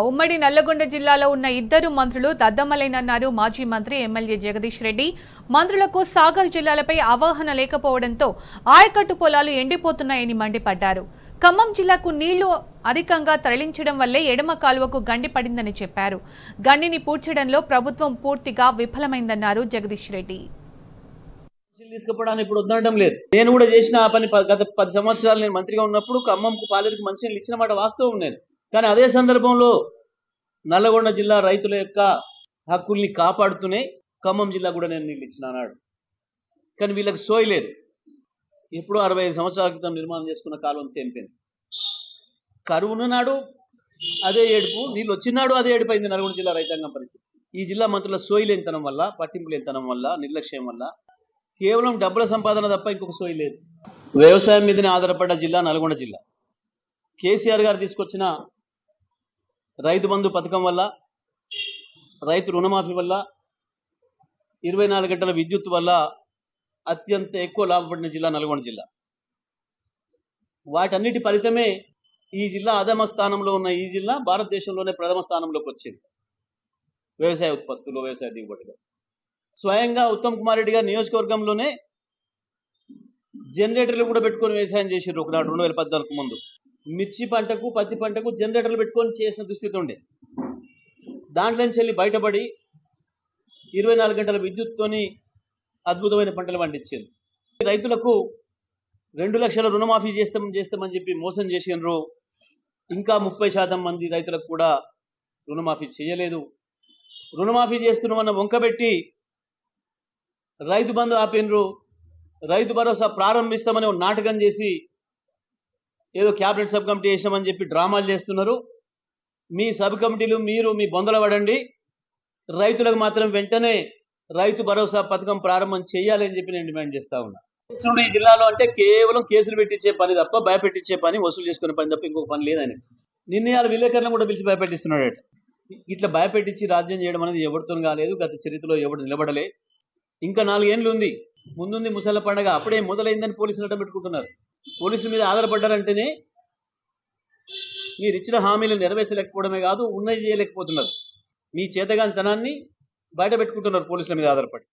ఉమ్మడి నల్లగొండ జిల్లాలో ఉన్న ఇద్దరు మంత్రులు దద్దమ్మలేనన్నారు మాజీ మంత్రి ఎమ్మెల్యే జగదీష్ రెడ్డి. మంత్రులకు సాగర్ జిల్లాలపై అవగాహన లేకపోవడంతో ఆయకట్టు పొలాలు ఎండిపోతున్నాయని మండిపడ్డారు. ఖమ్మం జిల్లాకు నీళ్లు అధికంగా తరలించడం వల్లే ఎడమ కాలువకు గండి పడిందని చెప్పారు. గండిని పూడ్చడంలో ప్రభుత్వం పూర్తిగా విఫలమైందన్నారు జగదీష్ రెడ్డి. తీసుకుపోవడానికి ఇప్పుడు వద్దనడం లేదు. నేను కూడా చేసిన ఆ పని గత 10 సంవత్సరాలు నేను మంత్రిగా ఉన్నప్పుడు ఖమ్మంకు పాలేరుకు మంచినీళ్ళు ఇచ్చిన మాట వాస్తవం నేను. కానీ అదే సందర్భంలో నల్లగొండ జిల్లా రైతుల యొక్క హక్కుల్ని కాపాడుతూనే ఖమ్మం జిల్లా కూడా నేను నీళ్ళు ఇచ్చిన అన్నాడు. కానీ వీళ్ళకి సోయి లేదు. ఎప్పుడో 65 సంవత్సరాల క్రితం నిర్మాణం చేసుకున్న కాలం తెంపింది. కరువున నాడు అదే ఏడుపు, నీళ్ళు వచ్చినాడు అదే ఏడుపైంది నల్గొండ జిల్లా రైతాంగం పరిస్థితి. ఈ జిల్లా మంత్రుల సోయి లేనితనం వల్ల, పట్టింపు లేనితనం వల్ల, నిర్లక్ష్యం వల్ల కేవలం డబ్బుల సంపాదన తప్ప ఇంకొక సోయి లేదు. వ్యవసాయం మీదనే ఆధారపడ్డ జిల్లా నల్గొండ జిల్లా. కేసీఆర్ గారు తీసుకొచ్చిన రైతు బంధు పథకం వల్ల, రైతు రుణమాఫీ వల్ల, 24 గంటల విద్యుత్ వల్ల అత్యంత ఎక్కువ లాభపడిన జిల్లా నల్గొండ జిల్లా. వాటన్నిటి ఫలితమే ఈ జిల్లా అధమ స్థానంలో ఉన్న ఈ జిల్లా భారతదేశంలోనే ప్రథమ స్థానంలోకి వచ్చింది వ్యవసాయ ఉత్పత్తులు, వ్యవసాయ దిగుబడిలో. స్వయంగా ఉత్తమ్ కుమార్ రెడ్డి గారి నియోజకవర్గంలోనే జనరేటర్లు కూడా పెట్టుకొని వ్యవసాయం చేసారు ఒకనాడు 2014 ముందు. మిర్చి పంటకు, పత్తి పంటకు జనరేటర్లు పెట్టుకొని చేసిన దుస్థితి ఉండే. దాంట్లో నుంచి వెళ్ళి బయటపడి 24 గంటల విద్యుత్తోని అద్భుతమైన పంటలు పండించింది. రైతులకు 2 లక్షల రుణమాఫీ చేస్తామని చెప్పి మోసం చేసినారు. ఇంకా 30% మంది రైతులకు కూడా రుణమాఫీ చేయలేదు. రుణమాఫీ చేస్తున్నామన్న వంకబెట్టి రైతు బంధు ఆపినరు. రైతు భరోసా ప్రారంభిస్తామని ఒక నాటకం చేసి ఏదో క్యాబినెట్ సబ్ కమిటీ చేసినామని చెప్పి డ్రామాలు చేస్తున్నారు. మీ సబ్ కమిటీలు మీరు మీ బొందల పడండి, రైతులకు మాత్రం వెంటనే రైతు భరోసా పథకం ప్రారంభం చేయాలని చెప్పి నేను డిమాండ్ చేస్తా ఉన్నా. ఈ జిల్లాలో అంటే కేవలం కేసులు పెట్టించే పని తప్ప, భయపెట్టించే పని, వసూలు చేసుకునే పని తప్ప ఇంకొక పని లేదని నిన్న విలేకరులను కూడా పిలిచి భయపెట్టిస్తున్నాడట. ఇట్లా భయపెట్టించి రాజ్యం చేయడం అనేది ఎవరితో కాలేదు. గత చరిత్రలో ఎవడు నిలబడలే. ఇంకా 4 ఏళ్ళు ఉంది, ముందుంది ముసళ్ళ పండగ. అప్పుడే మొదలైందని పోలీసులు అడ్డం పెట్టుకుంటున్నారు. పోలీసుల మీద ఆధారపడ్డారంటేనే మీరు ఇచ్చిన హామీలు నెరవేర్చలేకపోవడమే కాదు, ఉన్నది చేయలేకపోతున్నారు. మీ చేతగానితనాన్ని బయట పెట్టుకుంటున్నారు పోలీసుల మీద ఆధారపడి.